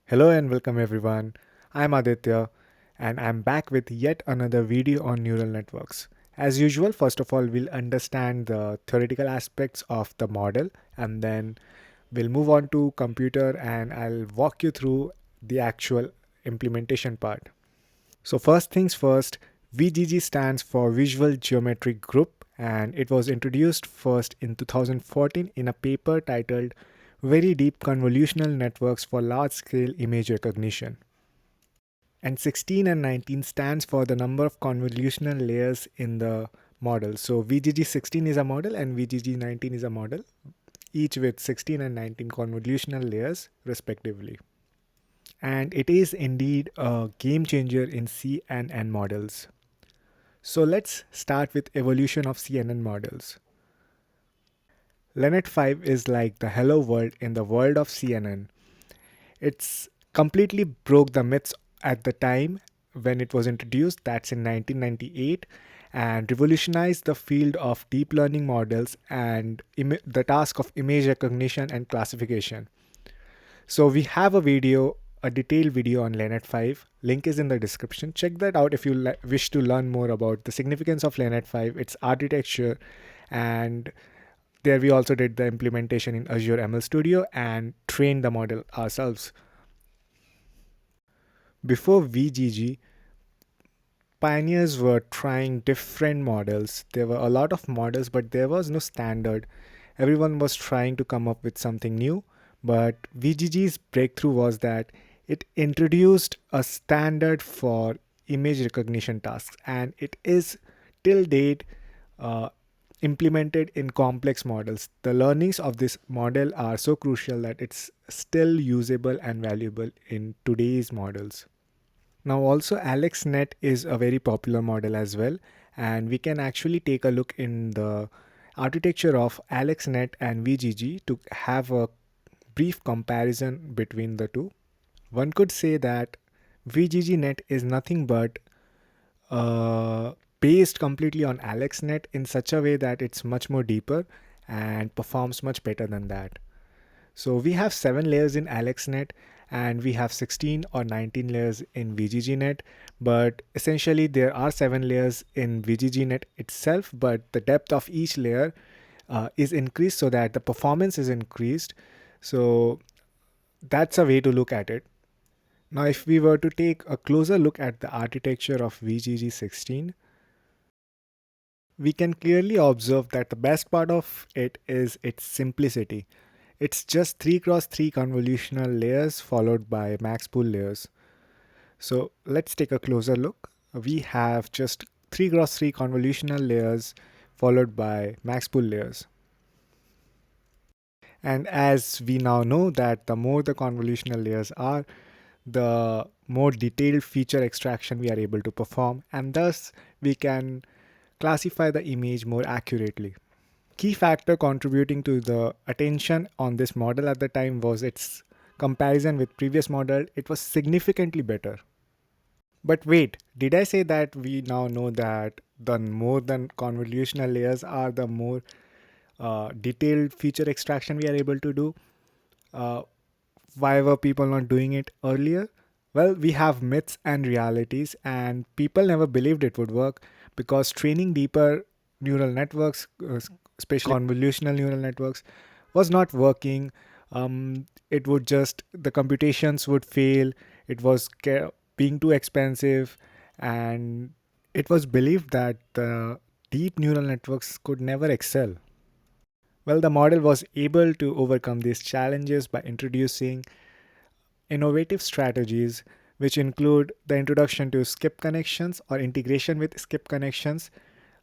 Hello and welcome everyone. I'm Aditya and I'm back with yet another video on neural networks. As usual, first of all, we'll understand the theoretical aspects of the model and then we'll move on to computer and I'll walk you through the actual implementation part. So, first things first, VGG stands for Visual Geometric Group and it was introduced first in 2014 in a paper titled Very Deep Convolutional Networks for Large Scale Image Recognition. And 16 and 19 stands for the number of convolutional layers in the model. So VGG 16 is a model and VGG 19 is a model, each with 16 and 19 convolutional layers respectively. And it is indeed a game changer in CNN models. So let's start with evolution of CNN models. Lenet 5 is like the hello world in the world of CNN. It's completely broke the myths at the time when it was introduced, that's in 1998, and revolutionized the field of deep learning models and the task of image recognition and classification. So we have a detailed video on Lenet 5. Link is in the description. Check that out if you wish to learn more about the significance of Lenet 5, its architecture, and there we also did the implementation in Azure ML Studio and trained the model ourselves. Before VGG, pioneers were trying different models. There were a lot of models, but there was no standard. Everyone was trying to come up with something new. But VGG's breakthrough was that it introduced a standard for image recognition tasks, and it is till date uh, implemented in complex models. The learnings of this model are so crucial that it's still usable and valuable in today's models. Now also AlexNet is a very popular model as well, and we can actually take a look in the architecture of AlexNet and VGG to have a brief comparison between the two. One could say that VGGNet is nothing but based completely on AlexNet in such a way that it's much more deeper and performs much better than that. So we have 7 layers in AlexNet and we have 16 or 19 layers in VGGNet, but essentially there are 7 layers in VGGNet itself, but the depth of each layer is increased so that the performance is increased. So that's a way to look at it. Now, if we were to take a closer look at the architecture of VGG16, we can clearly observe that the best part of it is its simplicity. It's just 3x3 convolutional layers followed by max pool layers. So let's take a closer look. We have just 3x3 convolutional layers followed by max pool layers. And as we now know that the more the convolutional layers are, the more detailed feature extraction we are able to perform, and thus we can classify the image more accurately. Key factor contributing to the attention on this model at the time was its comparison with previous model. It was significantly better. But wait, did I say that we now know that the more than convolutional layers are, the more detailed feature extraction we are able to do? Uh, why were people not doing it earlier? Well, we have myths and realities, and people never believed it would work because training deeper neural networks, especially convolutional neural networks, was not working. It would just, the computations would fail, it was being too expensive, and it was believed that the deep neural networks could never excel. Well, the model was able to overcome these challenges by introducing innovative strategies, which include the introduction to skip connections or integration with skip connections.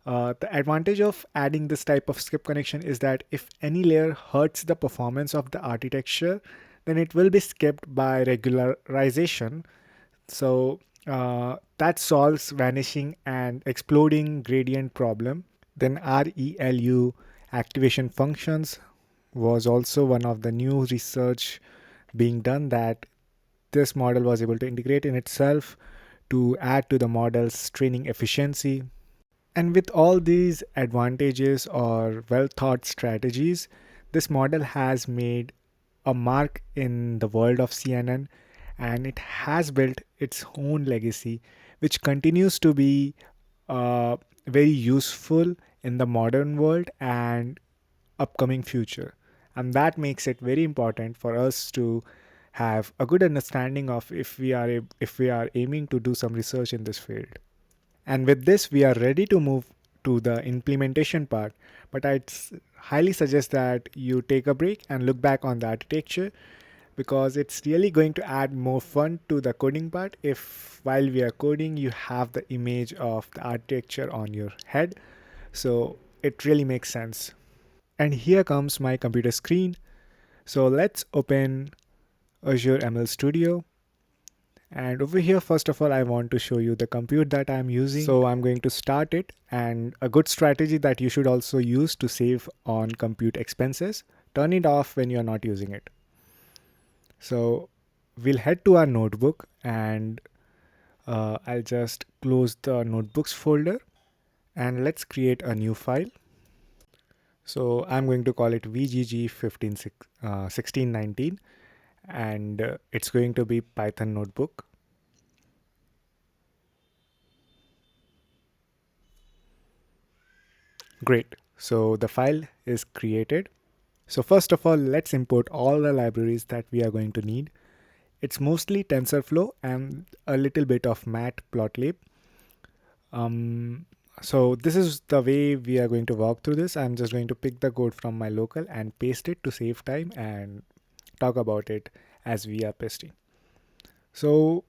The advantage of adding this type of skip connection is that if any layer hurts the performance of the architecture, then it will be skipped by regularization. So that solves vanishing and exploding gradient problem. Then ReLU activation functions was also one of the new research being done that this model was able to integrate in itself to add to the model's training efficiency. And with all these advantages or well thought strategies, this model has made a mark in the world of CNN and it has built its own legacy, which continues to be uh, very useful in the modern world and upcoming future. And that makes it very important for us to have a good understanding of if we are aiming to do some research in this field. And with this, we are ready to move to the implementation part. But highly suggest that you take a break and look back on the architecture, because it's really going to add more fun to the coding part if while we are coding you have the image of the architecture on your head. So it really makes sense. And here comes my computer screen. So let's open Azure ML Studio. And over here, first of all, I want to show you the compute that I'm using. So I'm going to start it, and a good strategy that you should also use to save on compute expenses, turn it off when you're not using it. So we'll head to our notebook, and I'll just close the notebooks folder, and let's create a new file. So I'm going to call it VGG 1619, and it's going to be Python notebook. Great. So the file is created. So first of all, let's import all the libraries that we are going to need. It's mostly TensorFlow and a little bit of Matplotlib. So this is the way we are going to walk through this. I'm just going to pick the code from my local and paste it to save time and talk about it as we are pasting. So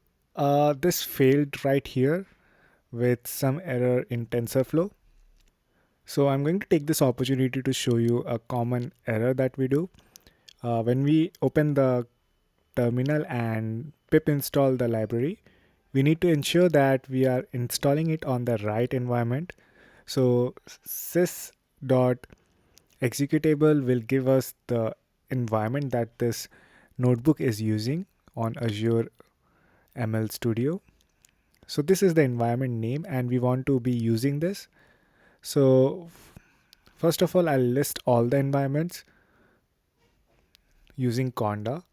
this failed right here with some error in TensorFlow. So I'm going to take this opportunity to show you a common error that we do. When we open the terminal and pip install the library, we need to ensure that we are installing it on the right environment. So sys.executable will give us the environment that this notebook is using on Azure ML Studio. So this is the environment name, and we want to be using this. So first of all, I'll list all the environments using conda.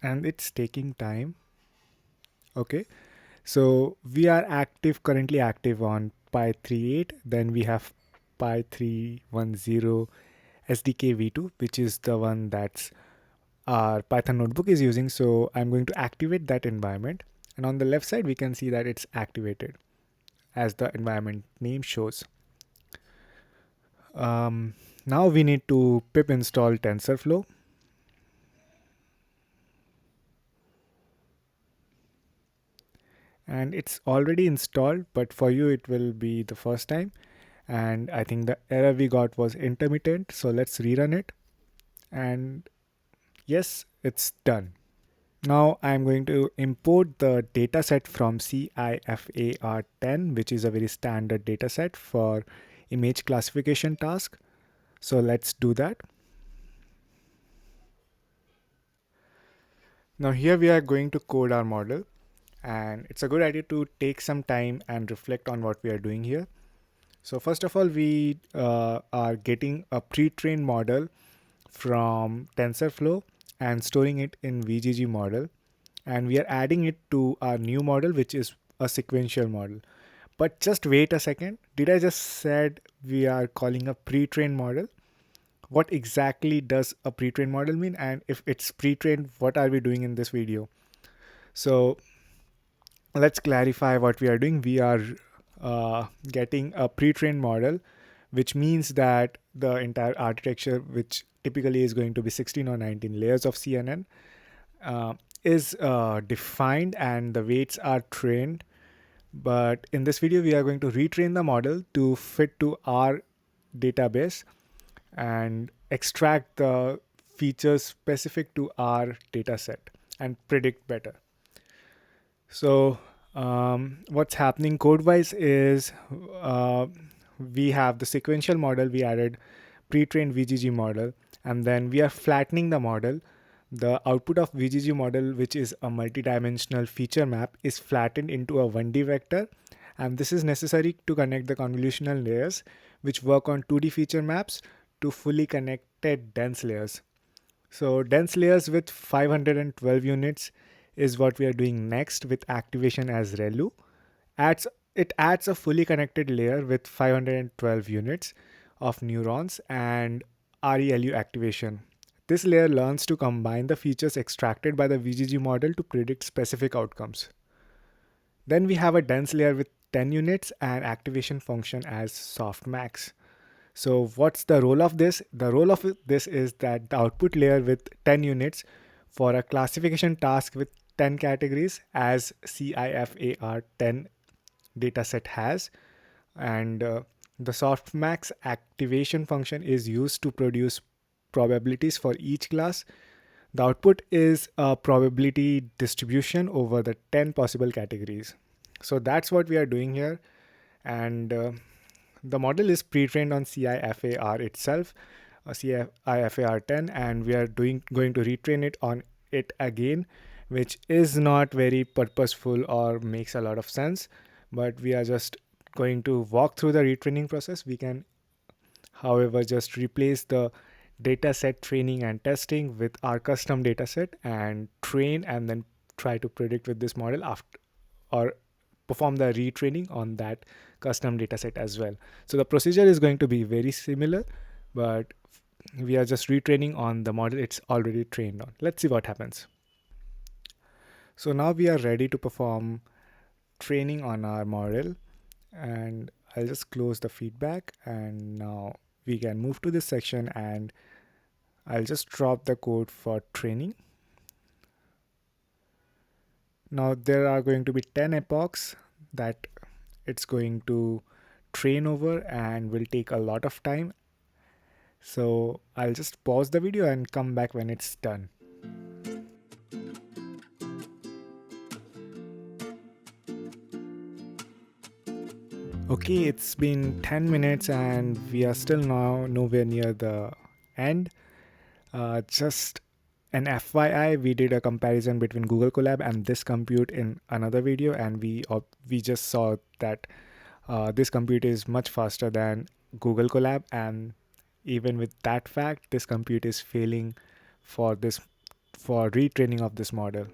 And it's taking time. Okay, so we are currently active on Pi 3.8. Then we have Pi 3.10 SDK v2, which is the one that's our Python notebook is using. So I'm going to activate that environment. And on the left side, we can see that it's activated as the environment name shows. Now we need to pip install TensorFlow. And it's already installed, but for you it will be the first time. And I think the error we got was intermittent. So let's rerun it. And yes, it's done. Now I'm going to import the dataset from CIFAR10, which is a very standard dataset for image classification task. So let's do that. Now here we are going to code our model, and it's a good idea to take some time and reflect on what we are doing here. So first of all, we are getting a pre-trained model from TensorFlow and storing it in VGG model, and we are adding it to our new model, which is a sequential model. But just wait a second. Did I just said we are calling a pre-trained model? What exactly does a pre-trained model mean? And if it's pre-trained, what are we doing in this video? So let's clarify what we are doing. We are getting a pre-trained model, which means that the entire architecture, which typically is going to be 16 or 19 layers of CNN, is defined and the weights are trained. But in this video, we are going to retrain the model to fit to our database and extract the features specific to our dataset and predict better. So what's happening code-wise is we have the sequential model. We added pre-trained VGG model, and then we are flattening the model. The output of VGG model, which is a multidimensional feature map, is flattened into a 1D vector, and this is necessary to connect the convolutional layers which work on 2D feature maps to fully connected dense layers. So dense layers with 512 units is what we are doing next with activation as ReLU. It adds a fully connected layer with 512 units of neurons and ReLU activation. This layer learns to combine the features extracted by the VGG model to predict specific outcomes. Then we have a dense layer with 10 units and activation function as softmax. So what's the role of this? The role of this is that the output layer with 10 units for a classification task with 10 categories as CIFAR 10 dataset has, and the softmax activation function is used to produce probabilities for each class. The output is a probability distribution over the 10 possible categories. So that's what we are doing here. And the model is pre-trained on CIFAR itself, CIFAR 10, and we are going to retrain it on it again, which is not very purposeful or makes a lot of sense, but we are just going to walk through the retraining process. We can, however, just replace the dataset training and testing with our custom dataset and train and then try to predict with this model after, or perform the retraining on that custom dataset as well. So the procedure is going to be very similar, but we are just retraining on the model it's already trained on. Let's see what happens. So now we are ready to perform training on our model, and I'll just close the feedback, and now we can move to this section, and I'll just drop the code for training. Now there are going to be 10 epochs that it's going to train over and will take a lot of time. So I'll just pause the video and come back when it's done. Okay, it's been 10 minutes and we are still now nowhere near the end. Just an FYI, we did a comparison between Google Colab and this compute in another video, and we just saw that this compute is much faster than Google Colab, and even with that fact, this compute is failing for retraining of this model.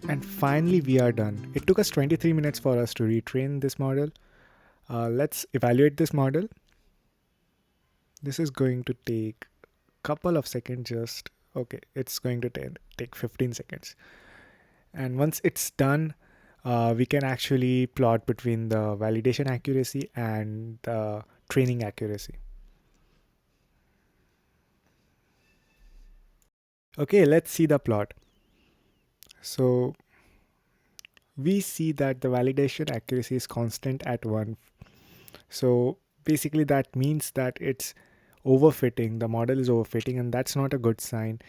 And finally, we are done. It took us 23 minutes for us to retrain this model. Let's evaluate this model. This is going to take a couple of seconds okay, it's going to take 15 seconds. And once it's done, we can actually plot between the validation accuracy and the training accuracy. Okay, let's see the plot. So we see that the validation accuracy is constant at 1. So basically that means that it's overfitting, the model is overfitting, and that's not a good sign.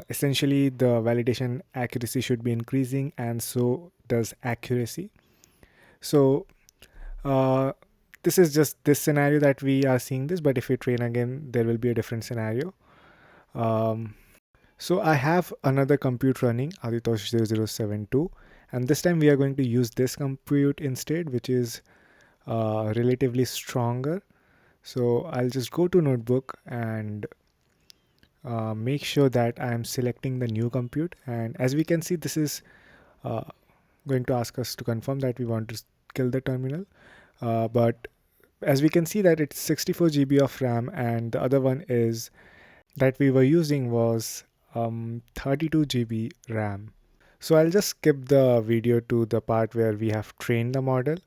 Essentially, the validation accuracy should be increasing, and so does accuracy. So this is just this scenario that we are seeing this, but if we train again, there will be a different scenario. So I have another compute running, Aditosh 0072, and this time we are going to use this compute instead, which is relatively stronger. So I'll just go to notebook and make sure that I am selecting the new compute, and as we can see, this is going to ask us to confirm that we want to kill the terminal, but as we can see that it's 64 GB of RAM, and the other one is that we were using was 32 GB RAM. So I'll just skip the video to the part where we have trained the model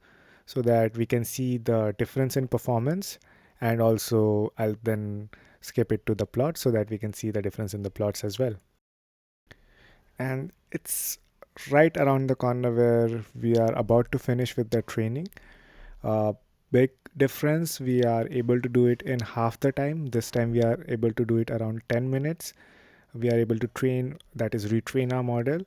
so that we can see the difference in performance, and also I'll then skip it to the plot so that we can see the difference in the plots as well. And it's right around the corner where we are about to finish with the training. Big difference, we are able to do it in half the time. This time we are able to do it around 10 minutes. We are able to train, that is retrain our model,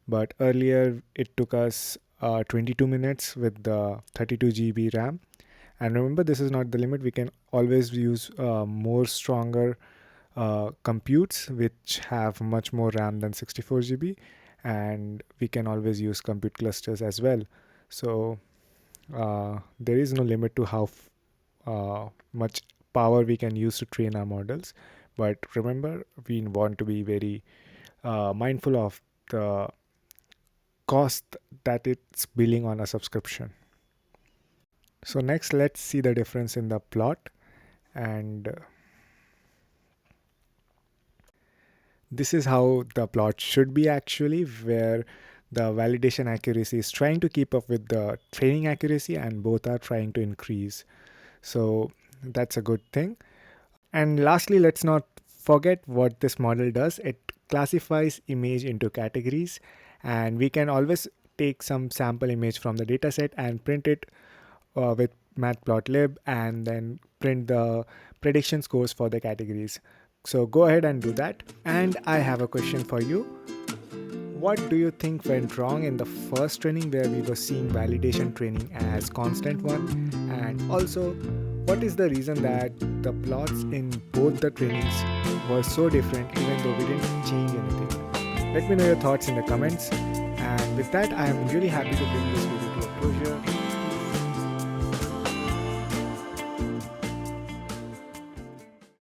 but earlier it took us 22 minutes with the 32 GB RAM. And remember, this is not the limit. We can always use more stronger computes which have much more RAM than 64 GB, and we can always use compute clusters as well. So there is no limit to how much power we can use to train our models. But remember, we want to be very mindful of the cost that it's billing on a subscription. So next, let's see the difference in the plot. And this is how the plot should be actually, where the validation accuracy is trying to keep up with the training accuracy, and both are trying to increase. So that's a good thing. And lastly, let's not forget what this model does. It classifies image into categories, and we can always take some sample image from the dataset and print it with matplotlib, and then print the prediction scores for the categories. So go ahead and do that. And I have a question for you. What do you think went wrong in the first training, where we were seeing validation training as constant one? And also, what is the reason that the plots in both the trainings were so different even though we didn't change anything? Let me know your thoughts in the comments. And with that, I am really happy to bring this video to a closure.